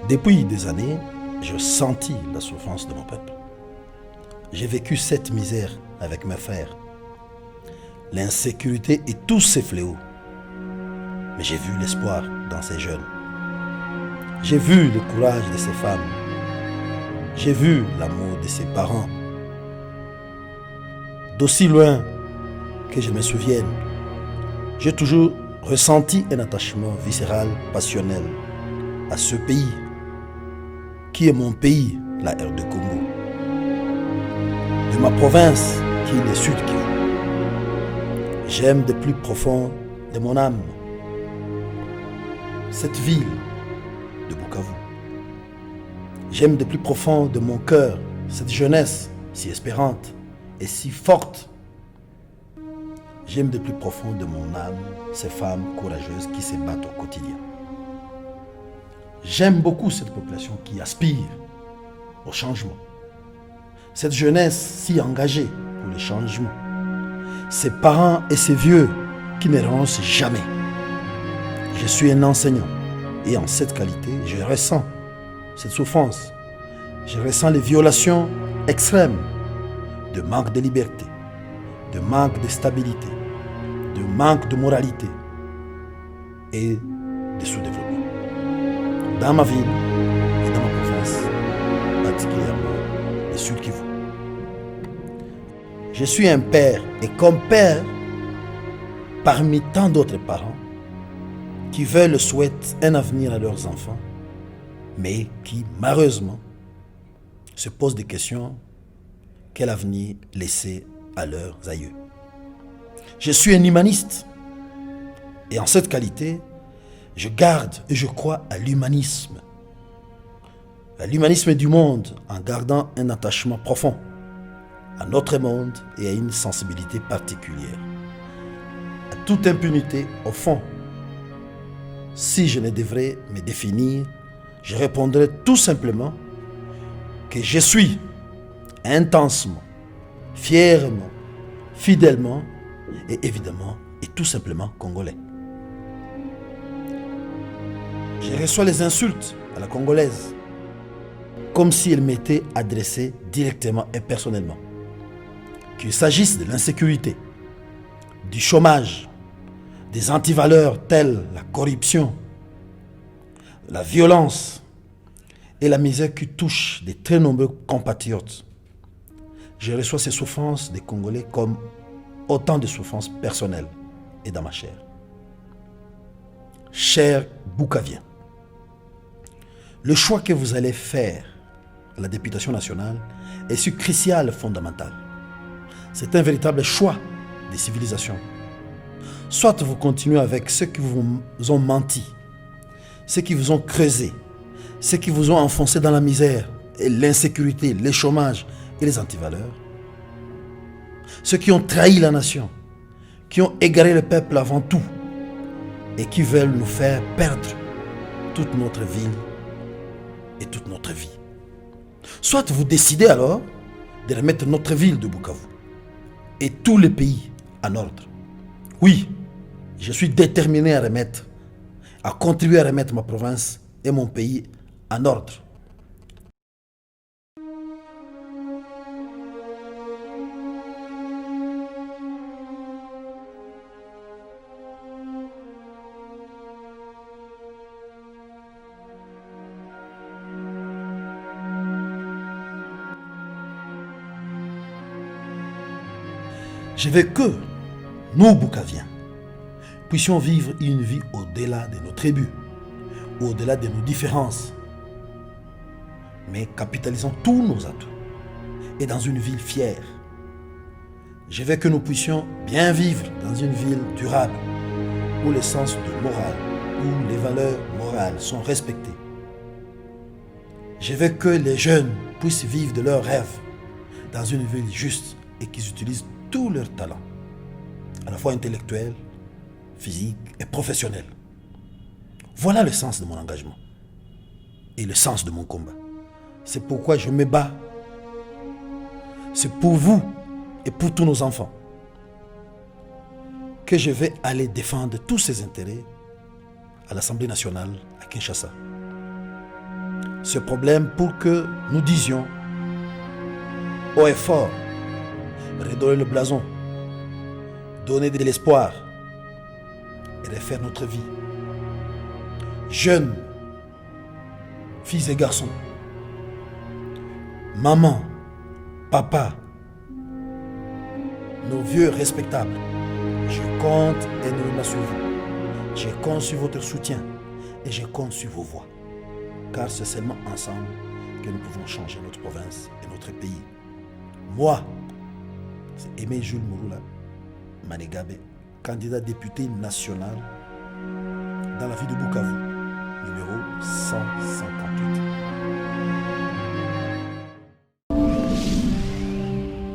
Depuis des années, je sentis la souffrance de mon peuple. J'ai vécu cette misère avec mes frères, l'insécurité et tous ces fléaux. Mais j'ai vu l'espoir dans ces jeunes. J'ai vu le courage de ces femmes. J'ai vu l'amour de ces parents. D'aussi loin que je me souvienne, j'ai toujours ressenti un attachement viscéral, passionnel à ce pays, qui est mon pays, la RD Congo, de ma province, qui est le Sud Kivu. J'aime de plus profond de mon âme cette ville de Bukavu. J'aime de plus profond de mon cœur cette jeunesse si espérante et si forte. J'aime de plus profond de mon âme ces femmes courageuses qui se battent au quotidien. J'aime beaucoup cette population qui aspire au changement. Cette jeunesse si engagée pour le changement. Ces parents et ces vieux qui ne renoncent jamais. Je suis un enseignant et en cette qualité, je ressens cette souffrance. Je ressens les violations extrêmes de manque de liberté, de manque de stabilité, de manque de moralité et de sous-développement. Dans ma ville et dans ma province, particulièrement le Sud Kivu. Je suis un père et comme père, parmi tant d'autres parents qui veulent et souhaitent un avenir à leurs enfants, mais qui malheureusement se posent des questions: quel avenir laisser à leurs aïeux? Je suis un humaniste et en cette qualité, je garde et je crois à l'humanisme du monde en gardant un attachement profond à notre monde et à une sensibilité particulière. À toute impunité, au fond, si je ne devrais me définir, je répondrais tout simplement que je suis intensement, fièrement, fidèlement et évidemment et tout simplement congolais. Je reçois les insultes à la congolaise comme si elles m'étaient adressées directement et personnellement. Qu'il s'agisse de l'insécurité, du chômage, des antivaleurs telles la corruption, la violence et la misère qui touche de très nombreux compatriotes. Je reçois ces souffrances des Congolais comme autant de souffrances personnelles et dans ma chair. Chers Bukaviens, le choix que vous allez faire à la députation nationale est si crucial et fondamental. C'est un véritable choix des civilisations. Soit vous continuez avec ceux qui vous ont menti, ceux qui vous ont creusé, ceux qui vous ont enfoncé dans la misère et l'insécurité, le chômage et les antivaleurs. Ceux qui ont trahi la nation, qui ont égaré le peuple avant tout et qui veulent nous faire perdre toute notre ville et toute notre vie. Soit vous décidez alors de remettre notre ville de Bukavu et tout le pays en ordre. Oui, je suis déterminé à contribuer à remettre ma province et mon pays en ordre. Je veux que nous, Bukaviens, puissions vivre une vie au-delà de nos tribus, au-delà de nos différences, mais capitalisons tous nos atouts et dans une ville fière. Je veux que nous puissions bien vivre dans une ville durable, où le sens de morale, où les valeurs morales sont respectées. Je veux que les jeunes puissent vivre de leurs rêves dans une ville juste et qu'ils utilisent tous leurs talents, à la fois intellectuels, physiques et professionnels. Voilà le sens de mon engagement et le sens de mon combat. C'est pourquoi je me bats. C'est pour vous et pour tous nos enfants que je vais aller défendre tous ces intérêts à l'Assemblée nationale à Kinshasa. Ce problème pour que nous disions haut et fort, redorer le blason, donner de l'espoir et refaire notre vie. Jeunes, filles et garçons, maman, papa, nos vieux respectables, je compte énormément sur vous. Je compte sur votre soutien et je compte sur vos voix. Car c'est seulement ensemble que nous pouvons changer notre province et notre pays. Moi, c'est Aimé Jules Mouroula Manégabe, candidat député national dans la ville de Bukavu, numéro 158.